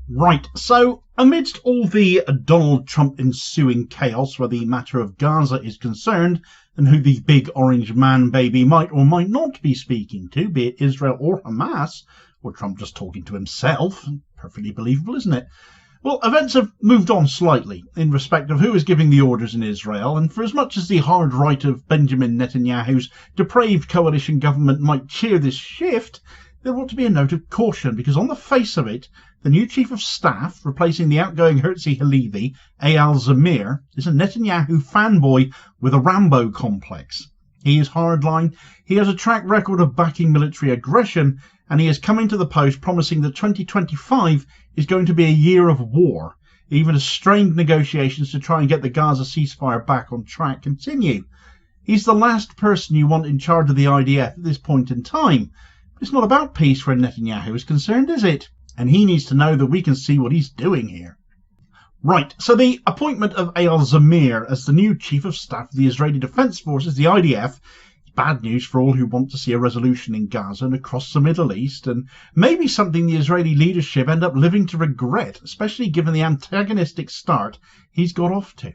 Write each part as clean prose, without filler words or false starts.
Right, so amidst all the Donald Trump ensuing chaos where the matter of Gaza is concerned, and who the big orange man baby might or might not be speaking to, be it Israel or Hamas, or Trump just talking to himself, perfectly believable, isn't it? Well, events have moved on slightly in respect of who is giving the orders in Israel, and for as much as the hard right of Benjamin Netanyahu's depraved coalition government might cheer this shift, there ought to be a note of caution, because on the face of it, the new chief of staff, replacing the outgoing Herzi Halevi, Eyal Zamir, is a Netanyahu fanboy with a Rambo complex. He is hardline, he has a track record of backing military aggression, and he is coming to the post promising that 2025 is going to be a year of war, even as strained negotiations to try and get the Gaza ceasefire back on track continue. He's the last person you want in charge of the IDF at this point in time. But it's not about peace where Netanyahu is concerned, is it? And he needs to know that we can see what he's doing here. Right, so the appointment of Eyal Zamir as the new Chief of Staff of the Israeli Defense Forces, the IDF, is bad news for all who want to see a resolution in Gaza and across the Middle East, and maybe something the Israeli leadership end up living to regret, especially given the antagonistic start he's got off to.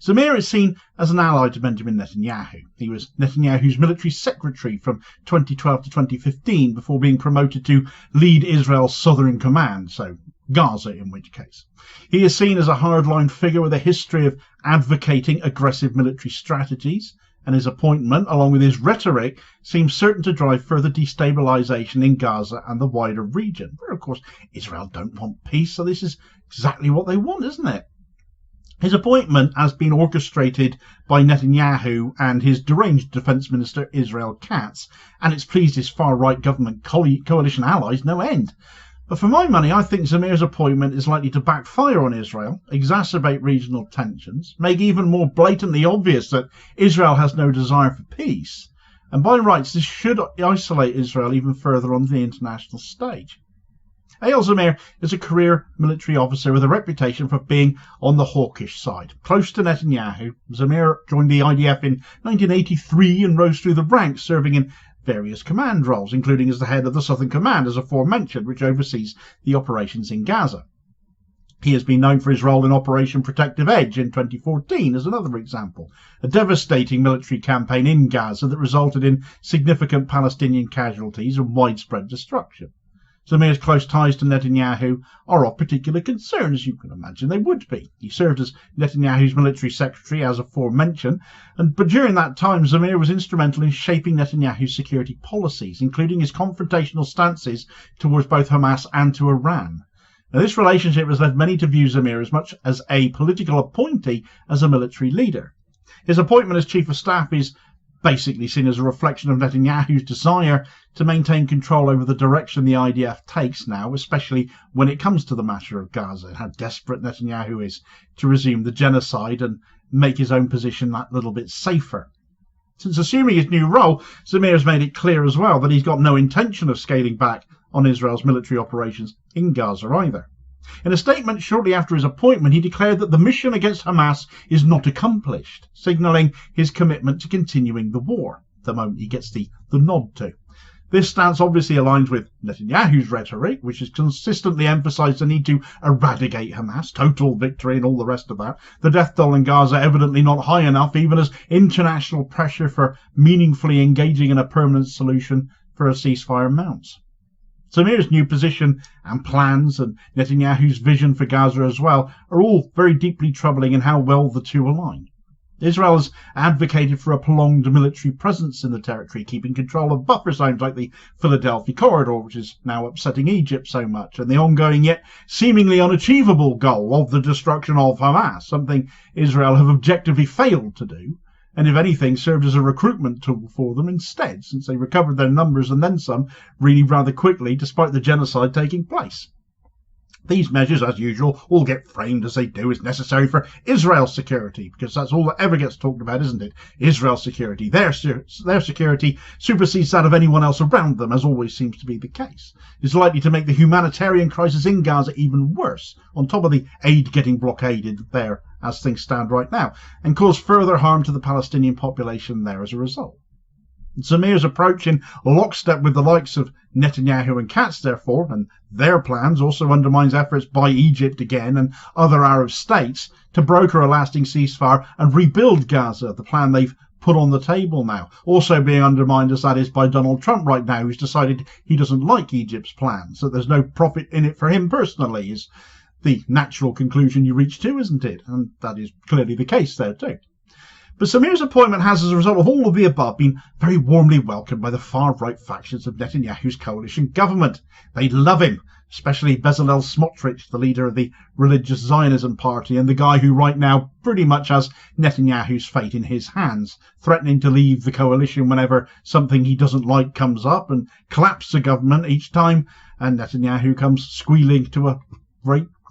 Zamir is seen as an ally to Benjamin Netanyahu. He was Netanyahu's military secretary from 2012 to 2015 before being promoted to lead Israel's Southern Command, so Gaza in which case. He is seen as a hardline figure with a history of advocating aggressive military strategies, and his appointment, along with his rhetoric, seems certain to drive further destabilisation in Gaza and the wider region, where of course Israel don't want peace, so this is exactly what they want, isn't it? His appointment has been orchestrated by Netanyahu and his deranged defence minister Israel Katz, and it's pleased his far-right government coalition allies no end. But for my money, I think Zamir's appointment is likely to backfire on Israel, exacerbate regional tensions, make even more blatantly obvious that Israel has no desire for peace, and by rights this should isolate Israel even further on the international stage. Eyal Zamir is a career military officer with a reputation for being on the hawkish side. Close to Netanyahu, Zamir joined the IDF in 1983 and rose through the ranks, serving in various command roles, including as the head of the Southern Command, as aforementioned, which oversees the operations in Gaza. He has been known for his role in Operation Protective Edge in 2014 as another example, a devastating military campaign in Gaza that resulted in significant Palestinian casualties and widespread destruction. Zamir's close ties to Netanyahu are of particular concern, as you can imagine they would be. He served as Netanyahu's military secretary, as aforementioned, but during that time Zamir was instrumental in shaping Netanyahu's security policies, including his confrontational stances towards both Hamas and to Iran. Now, this relationship has led many to view Zamir as much as a political appointee as a military leader. His appointment as Chief of Staff is basically seen as a reflection of Netanyahu's desire to maintain control over the direction the IDF takes now, especially when it comes to the matter of Gaza, and how desperate Netanyahu is to resume the genocide and make his own position that little bit safer. Since assuming his new role, Zamir has made it clear as well that he's got no intention of scaling back on Israel's military operations in Gaza either. In a statement shortly after his appointment, he declared that the mission against Hamas is not accomplished, signalling his commitment to continuing the war, the moment he gets the nod to. This stance obviously aligns with Netanyahu's rhetoric, which has consistently emphasised the need to eradicate Hamas, total victory and all the rest of that. The death toll in Gaza evidently not high enough, even as international pressure for meaningfully engaging in a permanent solution for a ceasefire mounts. Zamir's new position and plans and Netanyahu's vision for Gaza as well are all very deeply troubling in how well the two align. Israel has advocated for a prolonged military presence in the territory, keeping control of buffer zones like the Philadelphia corridor, which is now upsetting Egypt so much, and the ongoing yet seemingly unachievable goal of the destruction of Hamas, something Israel have objectively failed to do, and if anything served as a recruitment tool for them instead, since they recovered their numbers and then some really rather quickly despite the genocide taking place. These measures, as usual, all get framed as they do as necessary for Israel's security, because that's all that ever gets talked about, isn't it? Israel's security. Their security supersedes that of anyone else around them, as always seems to be the case. It's likely to make the humanitarian crisis in Gaza even worse, on top of the aid getting blockaded there as things stand right now, and cause further harm to the Palestinian population there as a result. Zamir's approach in lockstep with the likes of Netanyahu and Katz, therefore, and their plans also undermines efforts by Egypt again and other Arab states to broker a lasting ceasefire and rebuild Gaza, the plan they've put on the table now. Also being undermined, as that is, by Donald Trump right now, who's decided he doesn't like Egypt's plans, that there's no profit in it for him personally, is the natural conclusion you reach to, isn't it? And that is clearly the case there too. But Zamir's appointment has, as a result of all of the above, been very warmly welcomed by the far-right factions of Netanyahu's coalition government. They love him, especially Bezalel Smotrich, the leader of the religious Zionism party, and the guy who right now pretty much has Netanyahu's fate in his hands, threatening to leave the coalition whenever something he doesn't like comes up and collapse the government each time, and Netanyahu comes squealing to a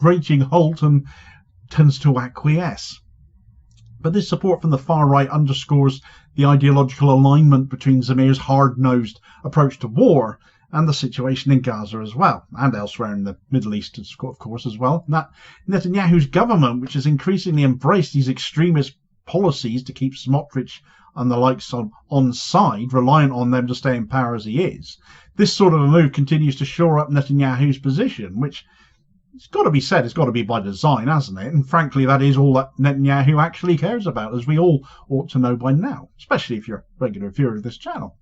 raging halt and tends to acquiesce. But this support from the far right underscores the ideological alignment between Zamir's hard-nosed approach to war and the situation in Gaza as well, and elsewhere in the Middle East, of course, as well. And that Netanyahu's government, which has increasingly embraced these extremist policies to keep Smotrich and the likes on side, reliant on them to stay in power as he is, this sort of a move continues to shore up Netanyahu's position, which, it's got to be said, it's got to be by design, hasn't it? And frankly, that is all that Netanyahu actually cares about, as we all ought to know by now, especially if you're a regular viewer of this channel.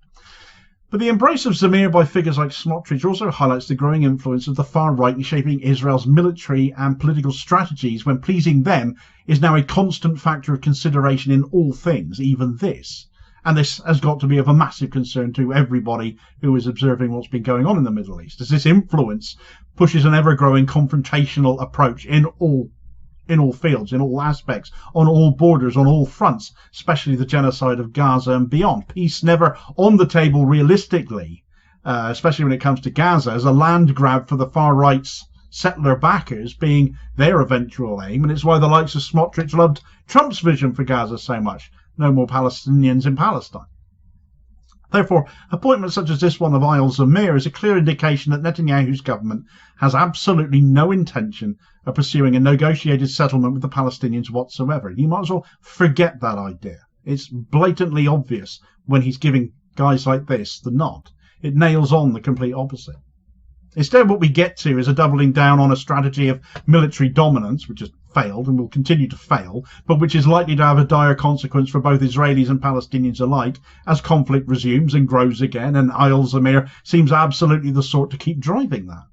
But the embrace of Zamir by figures like Smotrich also highlights the growing influence of the far right in shaping Israel's military and political strategies, when pleasing them is now a constant factor of consideration in all things, even this. And this has got to be of a massive concern to everybody who is observing what's been going on in the Middle East, as this influence pushes an ever-growing confrontational approach in all fields, in all aspects, on all borders, on all fronts, especially the genocide of Gaza and beyond. Peace never on the table realistically, especially when it comes to Gaza, as a land grab for the far right's settler backers being their eventual aim, and it's why the likes of Smotrich loved Trump's vision for Gaza so much. No more Palestinians in Palestine. Therefore, appointments such as this one of Eyal Zamir is a clear indication that Netanyahu's government has absolutely no intention of pursuing a negotiated settlement with the Palestinians whatsoever. You might as well forget that idea. It's blatantly obvious when he's giving guys like this the nod. It nails on the complete opposite. Instead, what we get to is a doubling down on a strategy of military dominance, which has failed and will continue to fail, but which is likely to have a dire consequence for both Israelis and Palestinians alike as conflict resumes and grows again, and Eyal Zamir seems absolutely the sort to keep driving that.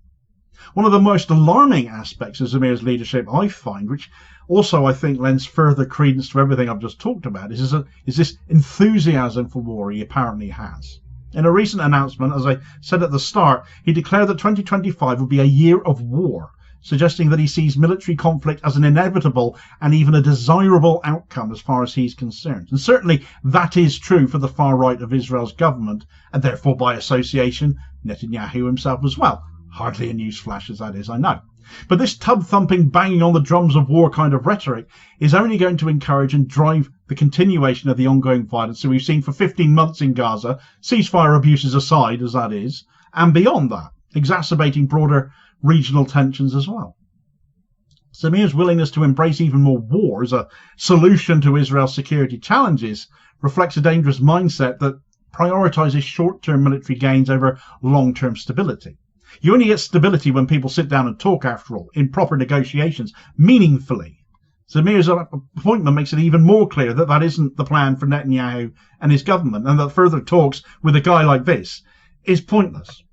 One of the most alarming aspects of Zamir's leadership, I find, which also I think lends further credence to everything I've just talked about, is this enthusiasm for war he apparently has. In a recent announcement, as I said at the start, he declared that 2025 would be a year of war, suggesting that he sees military conflict as an inevitable and even a desirable outcome as far as he's concerned. And certainly that is true for the far right of Israel's government, and therefore by association Netanyahu himself as well. Hardly a newsflash as that is, I know. But this tub-thumping, banging on the drums of war kind of rhetoric is only going to encourage and drive the continuation of the ongoing violence that we've seen for 15 months in Gaza, ceasefire abuses aside as that is, and beyond that, exacerbating broader regional tensions as well. Zamir's willingness to embrace even more war as a solution to Israel's security challenges reflects a dangerous mindset that prioritizes short-term military gains over long-term stability. You only get stability when people sit down and talk, after all, in proper negotiations, meaningfully. Zamir's appointment makes it even more clear that that isn't the plan for Netanyahu and his government, and that further talks with a guy like this is pointless.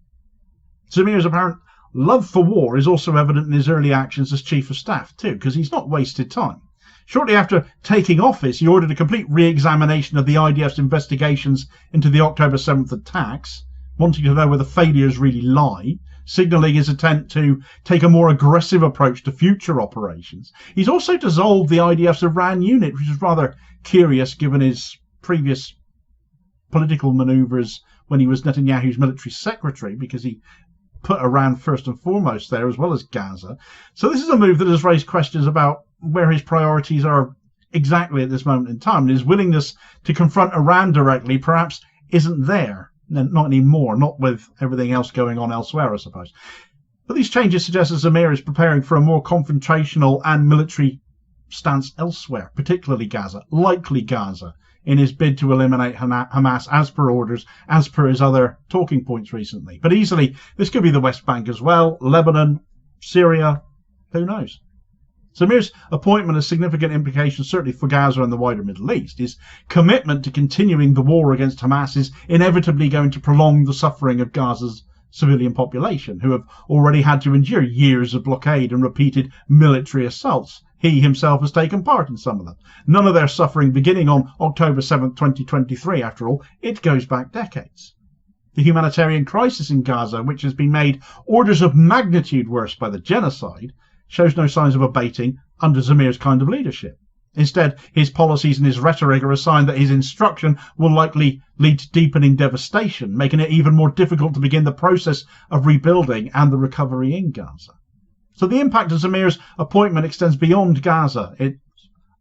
Zamir's apparent love for war is also evident in his early actions as Chief of Staff too, because he's not wasted time. Shortly after taking office, he ordered a complete re-examination of the IDF's investigations into the October 7th attacks, wanting to know where the failures really lie, signalling his attempt to take a more aggressive approach to future operations. He's also dissolved the IDF's Iran unit, which is rather curious given his previous political manoeuvres when he was Netanyahu's military secretary, because he put Iran first and foremost there, as well as Gaza. So this is a move that has raised questions about where his priorities are exactly at this moment in time, and his willingness to confront Iran directly perhaps isn't there. Not anymore, not with everything else going on elsewhere, I suppose. But these changes suggest that Zamir is preparing for a more confrontational and military stance elsewhere, particularly Gaza, likely Gaza, in his bid to eliminate Hamas as per orders, as per his other talking points recently. But easily, this could be the West Bank as well, Lebanon, Syria, who knows? Zamir's appointment has significant implications certainly for Gaza and the wider Middle East. His commitment to continuing the war against Hamas is inevitably going to prolong the suffering of Gaza's civilian population, who have already had to endure years of blockade and repeated military assaults. He himself has taken part in some of them. None of their suffering beginning on October 7th, 2023, after all, it goes back decades. The humanitarian crisis in Gaza, which has been made orders of magnitude worse by the genocide, shows no signs of abating under Zamir's kind of leadership. Instead, his policies and his rhetoric are a sign that his instruction will likely lead to deepening devastation, making it even more difficult to begin the process of rebuilding and the recovery in Gaza. So the impact of Zamir's appointment extends beyond Gaza. It's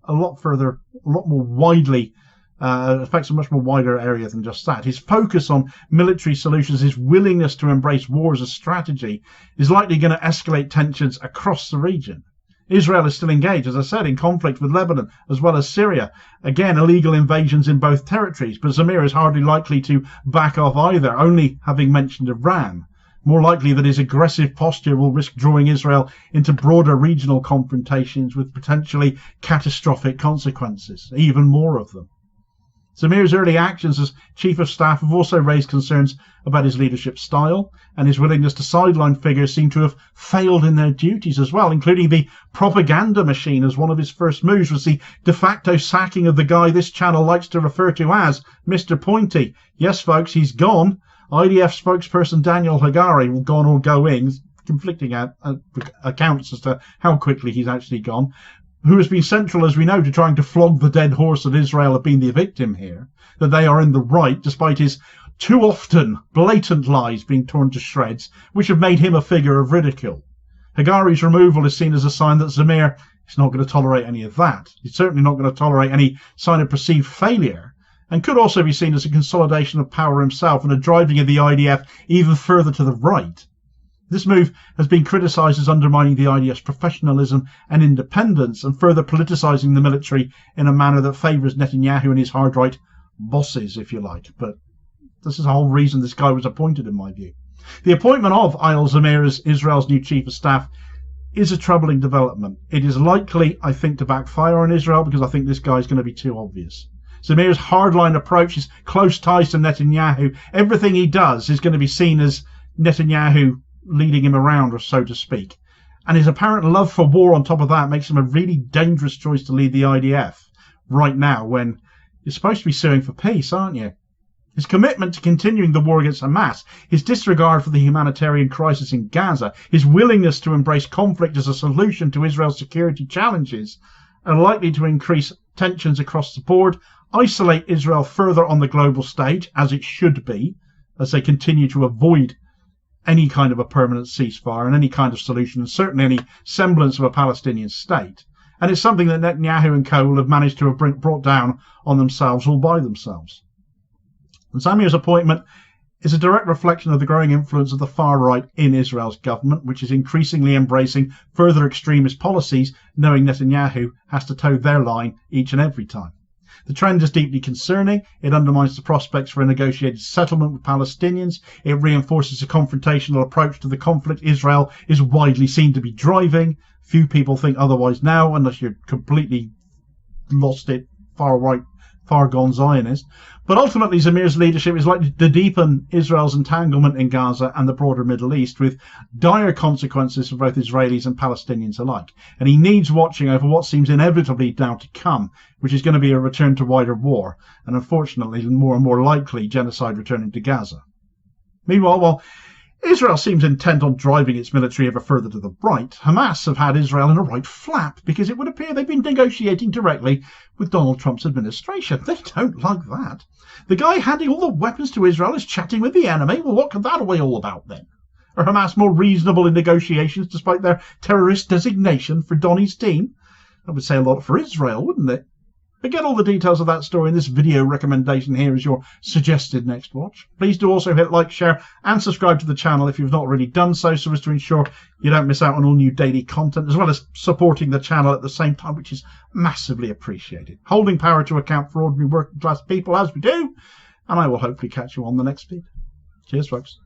a lot further, a lot more widely, affects a much more wider area than just that. His focus on military solutions, his willingness to embrace war as a strategy, is likely going to escalate tensions across the region. Israel is still engaged, as I said, in conflict with Lebanon as well as Syria. Again, illegal invasions in both territories, but Zamir is hardly likely to back off either, only having mentioned Iran. More likely that his aggressive posture will risk drawing Israel into broader regional confrontations with potentially catastrophic consequences, even more of them. Zamir's early actions as Chief of Staff have also raised concerns about his leadership style, and his willingness to sideline figures seem to have failed in their duties as well, including the propaganda machine, as one of his first moves was the de facto sacking of the guy this channel likes to refer to as Mr. Pointy. Yes, folks, he's gone. IDF spokesperson Daniel Hagari, gone or going, conflicting accounts as to how quickly he's actually gone, who has been central, as we know, to trying to flog the dead horse that Israel have been the victim here, that they are in the right, despite his too often blatant lies being torn to shreds, which have made him a figure of ridicule. Hagari's removal is seen as a sign that Zamir is not going to tolerate any of that. He's certainly not going to tolerate any sign of perceived failure, and could also be seen as a consolidation of power himself and a driving of the IDF even further to the right. This move has been criticised as undermining the IDF's professionalism and independence and further politicising the military in a manner that favours Netanyahu and his hard-right bosses, if you like. But this is the whole reason this guy was appointed, in my view. The appointment of Eyal Zamir as Israel's new Chief of Staff is a troubling development. It is likely, I think, to backfire on Israel because I think this guy is going to be too obvious. Zamir's hardline approach, his close ties to Netanyahu, everything he does is going to be seen as Netanyahu leading him around, or so to speak. And his apparent love for war on top of that makes him a really dangerous choice to lead the IDF right now, when you're supposed to be suing for peace, aren't you? His commitment to continuing the war against Hamas, his disregard for the humanitarian crisis in Gaza, his willingness to embrace conflict as a solution to Israel's security challenges are likely to increase tensions across the board, isolate Israel further on the global stage, as it should be, as they continue to avoid any kind of a permanent ceasefire and any kind of solution, and certainly any semblance of a Palestinian state. And it's something that Netanyahu and co will have managed to have brought down on themselves all by themselves. And Zamir's appointment is a direct reflection of the growing influence of the far right in Israel's government, which is increasingly embracing further extremist policies, knowing Netanyahu has to toe their line each and every time. The trend is deeply concerning. It undermines the prospects for a negotiated settlement with Palestinians. It reinforces a confrontational approach to the conflict Israel is widely seen to be driving. Few people think otherwise now, unless you're completely lost it, far right, far gone Zionist. But ultimately, Zamir's leadership is likely to deepen Israel's entanglement in Gaza and the broader Middle East, with dire consequences for both Israelis and Palestinians alike. And he needs watching over what seems inevitably now to come, which is going to be a return to wider war, and unfortunately, more and more likely, genocide returning to Gaza. Meanwhile, while Israel seems intent on driving its military ever further to the right, Hamas have had Israel in a right flap, because it would appear they've been negotiating directly with Donald Trump's administration. They don't like that. The guy handing all the weapons to Israel is chatting with the enemy. Well, what could that be all about then? Are Hamas more reasonable in negotiations despite their terrorist designation for Donny's team? That would say a lot for Israel, wouldn't it? But get all the details of that story in this video recommendation here as your suggested next watch. Please do also hit like, share and subscribe to the channel if you've not already done so as to ensure you don't miss out on all new daily content, as well as supporting the channel at the same time, which is massively appreciated. Holding power to account for ordinary working class people as we do, and I will hopefully catch you on the next feed. Cheers, folks.